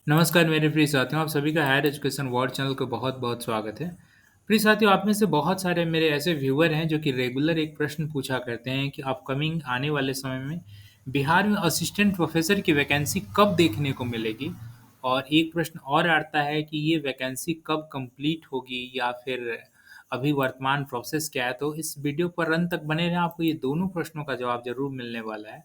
नमस्कार मेरे प्रिय साथियों, आप सभी का हायर एजुकेशन वर्ल्ड चैनल को बहुत-बहुत स्वागत है। प्रिय साथियों, आप में से बहुत सारे मेरे ऐसे व्यूअर हैं जो कि रेगुलर एक प्रश्न पूछा करते हैं कि अपकमिंग आने वाले समय में बिहार में असिस्टेंट प्रोफ़ेसर की वैकेंसी कब देखने को मिलेगी? और एक प्रश्न और आता है कि ये वैकेंसी कब कंप्लीट होगी या फिर अभी वर्तमान प्रोसेस क्या है? तो इस वीडियो पर अंत तक बने रहें, आपको ये दोनों प्रश्नों का जवाब ज़रूर मिलने वाला है।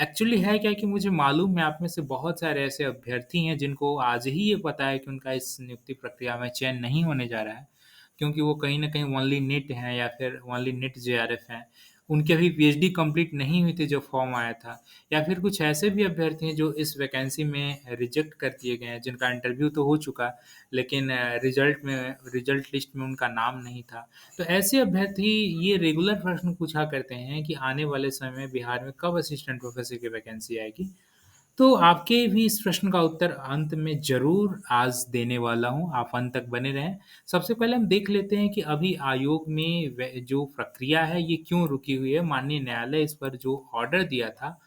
एक्चुअली है क्या कि मुझे मालूम है आप में से बहुत सारे ऐसे अभ्यर्थी हैं जिनको आज ही ये पता है कि उनका इस नियुक्ति प्रक्रिया में चयन नहीं होने जा रहा है, क्योंकि वो कहीं न कहीं ओनली नीट हैं या फिर ओनली नीट जेआरएफ हैं। उनकी अभी पीएचडी कंप्लीट नहीं हुई थी जब फॉर्म आया था, या फिर कुछ ऐसे भी अभ्यर्थी हैं जो इस वैकेंसी में रिजेक्ट कर दिए गए हैं, जिनका इंटरव्यू तो हो चुका, लेकिन रिजल्ट लिस्ट में उनका नाम नहीं था। तो ऐसे अभ्यर्थी ये रेगुलर प्रश्न पूछा करते हैं कि आने वाले समय में बिहार में कब असिस्टेंट प्रोफेसर की वैकेंसी आएगी? तो आपके भी इस प्रश्न का उत्तर अंत में ज़रूर आज देने वाला हूँ, आप अंत तक बने रहें। सबसे पहले हम देख लेते हैं कि अभी आयोग में जो प्रक्रिया है ये क्यों रुकी हुई है। माननीय न्यायालय इस पर जो ऑर्डर दिया था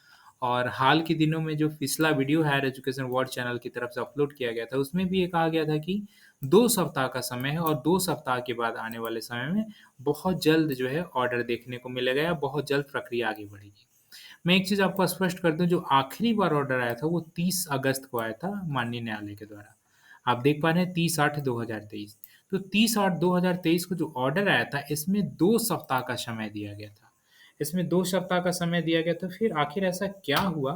और हाल के दिनों में जो पिछला video higher education world channel की तरफ से अपलोड किया गया था, उसमें भी ये कहा गया था कि 2 सप्ताह का समय है और 2 सप्ताह के बाद आने वाले समय में बहुत जल्द जो है ऑर्डर देखने को मिलेगा या बहुत जल्द प्रक्रिया आगे बढ़ेगी। मैं एक चीज़ आपको स्पष्ट कर दूँ, जो आखिरी बार ऑर्डर आया था वो 30 अगस्त को आया था माननीय न्यायालय के द्वारा। आप देख पा रहे हैं 30/8/2023। तो 30/8/2023 को जो ऑर्डर आया था इसमें 2 सप्ताह का समय दिया गया था। इसमें 2 सप्ताह का समय दिया गया था, फिर आखिर ऐसा क्या हुआ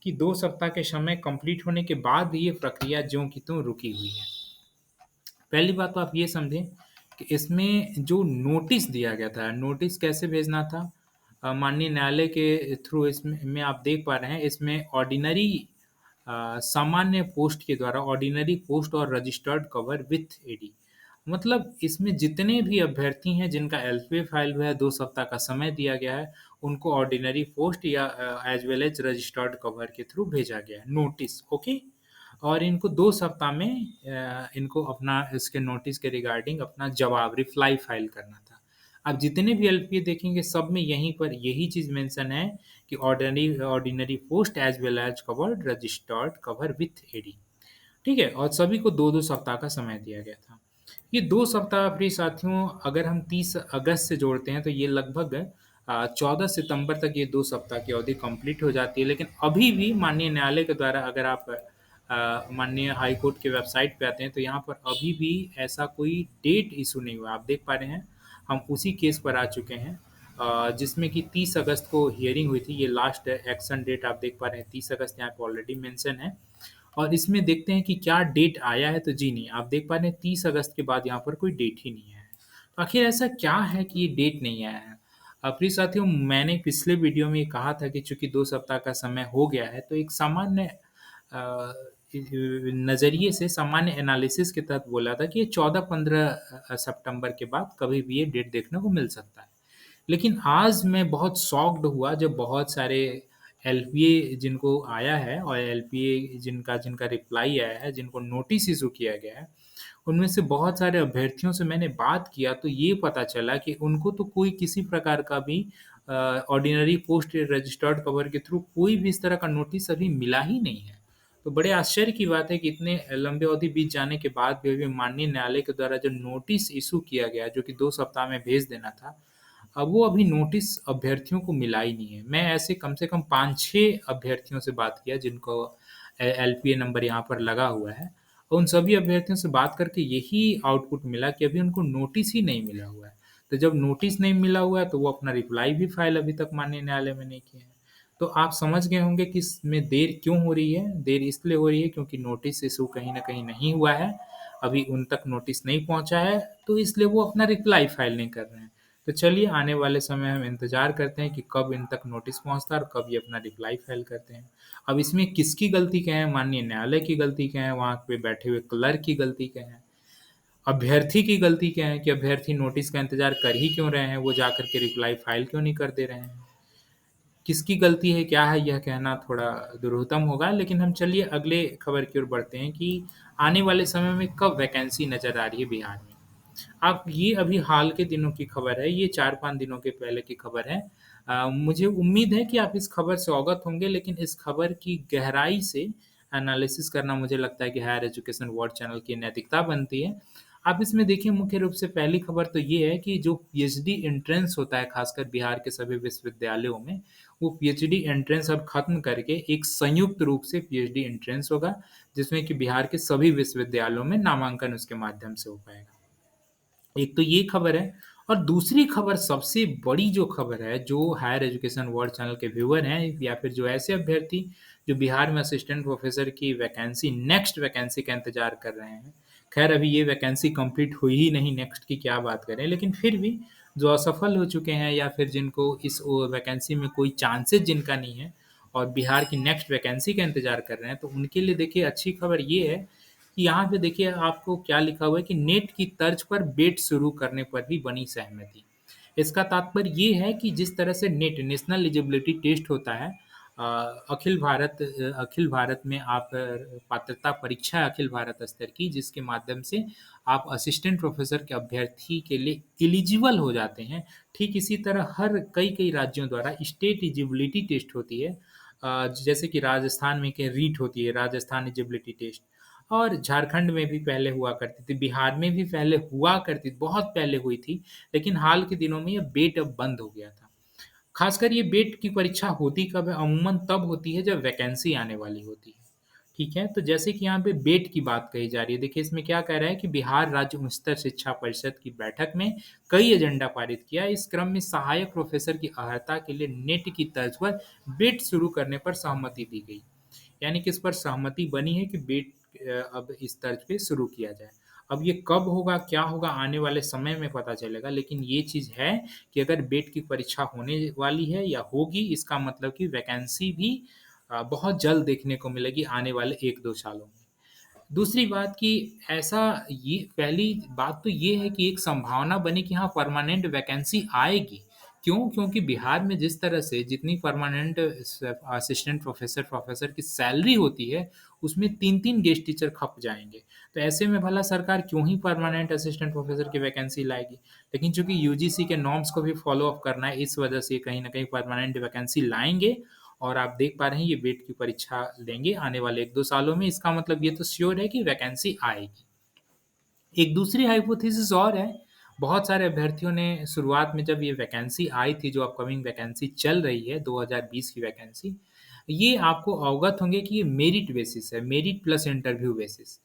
कि 2 सप्ताह के समय कंप्लीट होने के बाद भी ये प्रक्रिया ज्यों की त्यों रुकी हुई है? पहली बात तो आप ये समझें कि इसमें जो नोटिस दिया गया था, नोटिस कैसे भेजना था? माननीय न्यायालय के थ्रू इसमें आप देख पा रहे हैं, इसमें ऑर्डिनरी सामान्य पोस्ट के द्वारा ऑर्डिनरी पोस्ट और रजिस्टर्ड कवर विथ एडी, मतलब इसमें जितने भी अभ्यर्थी हैं जिनका एलपीए फाइल हुआ है, 2 सप्ताह का समय दिया गया है, उनको ऑर्डिनरी पोस्ट या as well as registered cover के थ्रू भेजा गया है नोटिस, ओके? और इनको 2 सप्ताह में इनको अपना इसके नोटिस के रिगार्डिंग अपना जवाब रिप्लाई फ़ाइल करना था। आप जितने भी एलपीए देखेंगे सब में यहीं पर यही चीज़ मेंशन है कि ordinary post as well as covered registered cover with AD, ठीक है? और सभी को 2-2 सप्ताह का समय दिया गया था। ये 2 सप्ताह प्रिय साथियों, अगर हम 30 अगस्त से जोड़ते हैं तो ये लगभग 14 सितंबर तक ये 2 सप्ताह की अवधि कंप्लीट हो जाती है। लेकिन अभी भी माननीय न्यायालय के द्वारा अगर आप माननीय हाई कोर्ट के वेबसाइट पे आते हैं तो यहाँ पर अभी भी ऐसा कोई डेट इश्यू नहीं हुआ। आप देख पा रहे हैं, हम उसी केस पर आ चुके हैं जिसमें कि 30 अगस्त को हियरिंग हुई थी। ये लास्ट एक्शन डेट आप देख पा रहे हैं, 30 अगस्त यहाँ पे ऑलरेडी मेंशन है। और इसमें देखते हैं कि क्या डेट आया है, तो जी नहीं, आप देख पा रहे हैं 30 अगस्त के बाद यहाँ पर कोई डेट ही नहीं आया है। तो आखिर ऐसा क्या है कि ये डेट नहीं आया है? प्रिय साथियों, मैंने पिछले वीडियो में ये कहा था कि चूँकि 2 सप्ताह का समय हो गया है, तो एक सामान्य नज़रिए से सामान्य एनालिसिस के तहत बोला था कि ये 14-15 सितंबर के बाद कभी भी ये डेट देखने को मिल सकता है। लेकिन आज मैं बहुत शॉक्ड हुआ जब बहुत सारे एलपीए जिनको आया है और एलपीए जिनका जिनका रिप्लाई आया है, जिनको नोटिस इश्यू किया गया है, उनमें से बहुत सारे अभ्यर्थियों से मैंने बात किया तो ये पता चला कि उनको तो कोई किसी प्रकार का भी ऑर्डिनरी पोस्ट रजिस्टर्ड कवर के थ्रू कोई भी इस तरह का नोटिस अभी मिला ही नहीं है। तो बड़े आश्चर्य की बात है कि इतने लंबे अवधि बीत जाने के बाद भी अभी माननीय न्यायालय के द्वारा जो नोटिस इश्यू किया गया, जो कि 2 सप्ताह में भेज देना था, अब वो अभी नोटिस अभ्यर्थियों को मिला ही नहीं है। मैं ऐसे कम से कम 5-6 अभ्यर्थियों से बात किया जिनको एलपीए नंबर यहाँ पर लगा हुआ है। और उन सभी अभ्यर्थियों से बात करके यही आउटपुट मिला कि अभी उनको नोटिस ही नहीं मिला हुआ है। तो जब नोटिस नहीं मिला हुआ है तो वो अपना रिप्लाई भी फाइल अभी तक माननीय न्यायालय में नहीं किए हैं। तो आप समझ गए होंगे कि इसमें देर क्यों हो रही है? देर इसलिए हो रही है क्योंकि नोटिस इश्यू कहीं न कहीं नहीं हुआ है। अभी उन तक नोटिस नहीं पहुँचा है, तो इसलिए वो अपना रिप्लाई फाइल नहीं कर रहे हैं। तो चलिए आने वाले समय हम इंतज़ार करते हैं कि कब इन तक नोटिस पहुँचता है और कब ये अपना रिप्लाई फाइल करते हैं। अब इसमें किसकी गलती क्या है? माननीय न्यायालय की गलती क्या है? वहाँ पे बैठे हुए क्लर्क की गलती क्या है? अभ्यर्थी की गलती क्या है कि अभ्यर्थी नोटिस का इंतज़ार कर ही क्यों रहे हैं? वो जाकर के रिप्लाई फाइल क्यों नहीं कर दे रहे हैं? किसकी गलती है, क्या है, यह कहना थोड़ा दुर्हतम होगा, लेकिन हम चलिए अगले खबर की ओर बढ़ते हैं कि आने वाले समय में कब वैकेंसी नज़र आ रही है बिहार में। आप ये अभी हाल के दिनों की खबर है, ये 4-5 दिनों के पहले की खबर है। मुझे उम्मीद है कि आप इस खबर से अवगत होंगे, लेकिन इस खबर की गहराई से एनालिसिस करना मुझे लगता है कि हायर एजुकेशन वर्ल्ड चैनल की नैतिकता बनती है। आप इसमें देखिए मुख्य रूप से पहली खबर तो ये है कि जो पीएचडी एंट्रेंस होता है खासकर बिहार के सभी विश्वविद्यालयों में, वो पीएचडी एंट्रेंस अब खत्म करके एक संयुक्त रूप से पीएचडी एंट्रेंस होगा, जिसमें कि बिहार के सभी विश्वविद्यालयों में नामांकन उसके माध्यम से हो पाएगा। एक तो ये खबर है और दूसरी खबर सबसे बड़ी जो खबर है, जो हायर एजुकेशन वर्ल्ड चैनल के व्यूअर हैं या फिर जो ऐसे अभ्यर्थी जो बिहार में असिस्टेंट प्रोफेसर की वैकेंसी नेक्स्ट वैकेंसी का इंतजार कर रहे हैं। खैर अभी ये वैकेंसी कंप्लीट हुई ही नहीं, नेक्स्ट की क्या बात करें, लेकिन फिर भी जो असफल हो चुके हैं या फिर जिनको इस वैकेंसी में कोई चांसेस जिनका नहीं है और बिहार की नेक्स्ट वैकेंसी का इंतजार कर रहे हैं, तो उनके लिए देखिए अच्छी खबर ये है कि यहाँ पे देखिए आपको क्या लिखा हुआ है कि नेट की तर्ज पर बेट शुरू करने पर भी बनी सहमति। इसका तात्पर्य ये है कि जिस तरह से नेट नेशनल एलिजिबिलिटी टेस्ट होता है, अखिल भारत में आप पात्रता परीक्षा है अखिल भारत स्तर की, जिसके माध्यम से आप असिस्टेंट प्रोफेसर के अभ्यर्थी के लिए एलिजिबल हो जाते हैं। ठीक इसी तरह हर कई राज्यों द्वारा स्टेट एलिजिबिलिटी टेस्ट होती है। जैसे कि राजस्थान में के रीट होती है, राजस्थान एलिजिबिलिटी टेस्ट, और झारखंड में भी पहले हुआ करती थी, बिहार में भी पहले हुआ करती थी, बहुत पहले हुई थी, लेकिन हाल के दिनों में ये बेट अब बंद हो गया था। खासकर ये बेट की परीक्षा होती कब है? अमूमन तब होती है जब वैकेंसी आने वाली होती है। ठीक है, तो जैसे कि यहाँ पे बेट की बात कही जा रही है, देखिए इसमें क्या कह रहा है कि बिहार राज्य उच्चतर शिक्षा परिषद की बैठक में कई एजेंडा पारित किया। इस क्रम में सहायक प्रोफेसर की अर्हता के लिए नेट की तर्ज पर बेट शुरू करने पर सहमति दी गई। यानी कि इस पर सहमति बनी है कि बेट अब इस तर्ज पे शुरू किया जाए। अब ये कब होगा, क्या होगा, आने वाले समय में पता चलेगा, लेकिन ये चीज़ है कि अगर बेट की परीक्षा होने वाली है या होगी, इसका मतलब कि वैकेंसी भी बहुत जल्द देखने को मिलेगी आने वाले 1-2 सालों में। दूसरी बात कि ऐसा ये पहली बात तो ये है कि एक संभावना बनी कि हाँ, परमानेंट वैकेंसी आएगी। क्यों? क्योंकि बिहार में जिस तरह से जितनी परमानेंट असिस्टेंट प्रोफ़ेसर, प्रोफ़ेसर की सैलरी होती है, उसमें 3-3 गेस्ट टीचर खप जाएँगे। तो ऐसे में भला सरकार क्यों ही परमानेंट असिस्टेंट प्रोफ़ेसर की वैकेंसी लाएगी? लेकिन चूँकि यूजीसी के नॉर्म्स को भी फ़ॉलो अप करना है, इस वजह से कहीं न कहीं परमानेंट वैकेंसी लाएँगे और आप देख पा रहे हैं ये बेट की परीक्षा लेंगे आने वाले 1-2 सालों में। इसका मतलब ये तो श्योर है कि वैकेंसी आएगी। एक दूसरी हाइपोथेसिस और है, बहुत सारे अभ्यर्थियों ने शुरुआत में जब ये वैकेंसी आई थी, जो अपकमिंग वैकेंसी चल रही है 2020 की वैकेंसी, ये आपको अवगत होंगे कि ये मेरिट बेसिस है, merit plus interview basis.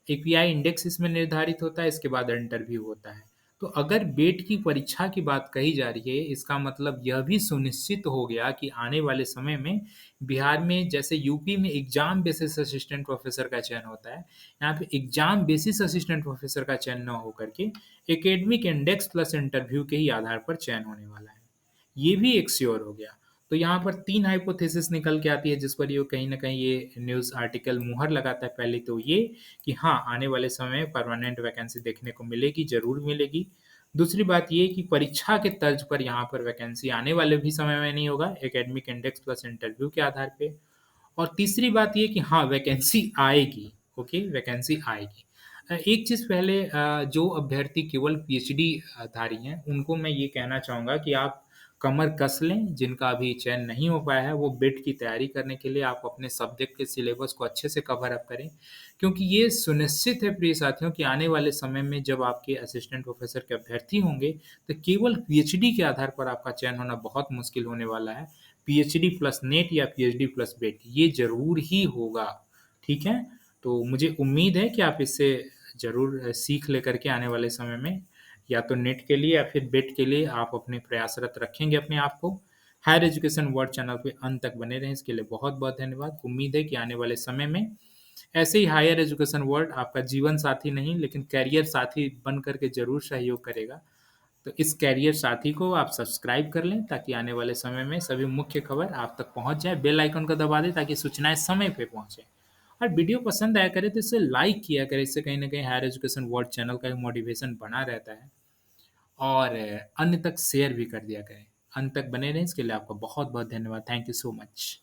API index इसमें निर्धारित होता है, इसके बाद इंटरव्यू होता है। तो अगर बेट की परीक्षा की बात कही जा रही है, इसका मतलब यह भी सुनिश्चित हो गया कि आने वाले समय में बिहार में जैसे यूपी में एग्ज़ाम बेसिस असिस्टेंट प्रोफ़ेसर का चयन होता है, यहाँ पे एग्ज़ाम बेसिस असिस्टेंट प्रोफ़ेसर का चयन ना होकर के एकेडमिक इंडेक्स प्लस इंटरव्यू के ही आधार पर चयन होने वाला है। ये भी एक श्योर हो गया। तो यहाँ पर 3 हाइपोथेसिस निकल के आती है जिस पर ये कहीं न कहीं ये न्यूज़ आर्टिकल मुहर लगाता है। पहली तो ये कि हाँ, आने वाले समय में परमानेंट वैकेंसी देखने को मिलेगी, ज़रूर मिलेगी। दूसरी बात ये कि परीक्षा के तर्ज पर यहाँ पर वैकेंसी आने वाले भी समय में नहीं होगा, एकेडमिक इंडेक्स प्लस इंटरव्यू के आधार पे। और तीसरी बात ये कि हाँ, वैकेंसी आएगी, ओके, वैकेंसी आएगी। एक चीज़ पहले जो अभ्यर्थी केवल पीएचडी धारी हैं, उनको मैं ये कहना चाहूँगा कि आप कमर कस लें, जिनका अभी चयन नहीं हो पाया है, वो बिट की तैयारी करने के लिए आप अपने सब्जेक्ट के सिलेबस को अच्छे से कवर अप करें। क्योंकि ये सुनिश्चित है प्रिय साथियों कि आने वाले समय में जब आपके असिस्टेंट प्रोफ़ेसर के अभ्यर्थी होंगे, तो केवल पीएचडी के आधार पर आपका चयन होना बहुत मुश्किल होने वाला है। पीएचडी प्लस नेट या पीएचडी प्लस बेट ये ज़रूर ही होगा, ठीक है? तो मुझे उम्मीद है कि आप इससे ज़रूर सीख लेकर के आने वाले समय में या तो नेट के लिए या फिर बेट के लिए आप अपने प्रयासरत रखेंगे अपने आप को। हायर एजुकेशन वर्ल्ड चैनल पे अंत तक बने रहें, इसके लिए बहुत-बहुत धन्यवाद। उम्मीद है कि आने वाले समय में ऐसे ही हायर एजुकेशन वर्ल्ड आपका जीवन साथी नहीं लेकिन करियर साथी बन कर के ज़रूर सहयोग करेगा। तो इस करियर साथी को आप सब्सक्राइब कर लें ताकि आने वाले समय में सभी मुख्य खबर आप तक पहुंच जाए। बेल आइकन को दबा दें ताकि सूचनाएं समय पे पहुंचे। और वीडियो पसंद आया करे तो इसे लाइक किया करें, इससे कहीं न कहीं हायर एजुकेशन वर्ल्ड चैनल का मोटिवेशन बना रहता है। और अन्य तक शेयर भी कर दिया करें। अंत तक बने रहें, इसके लिए आपका बहुत-बहुत धन्यवाद। Thank you so much.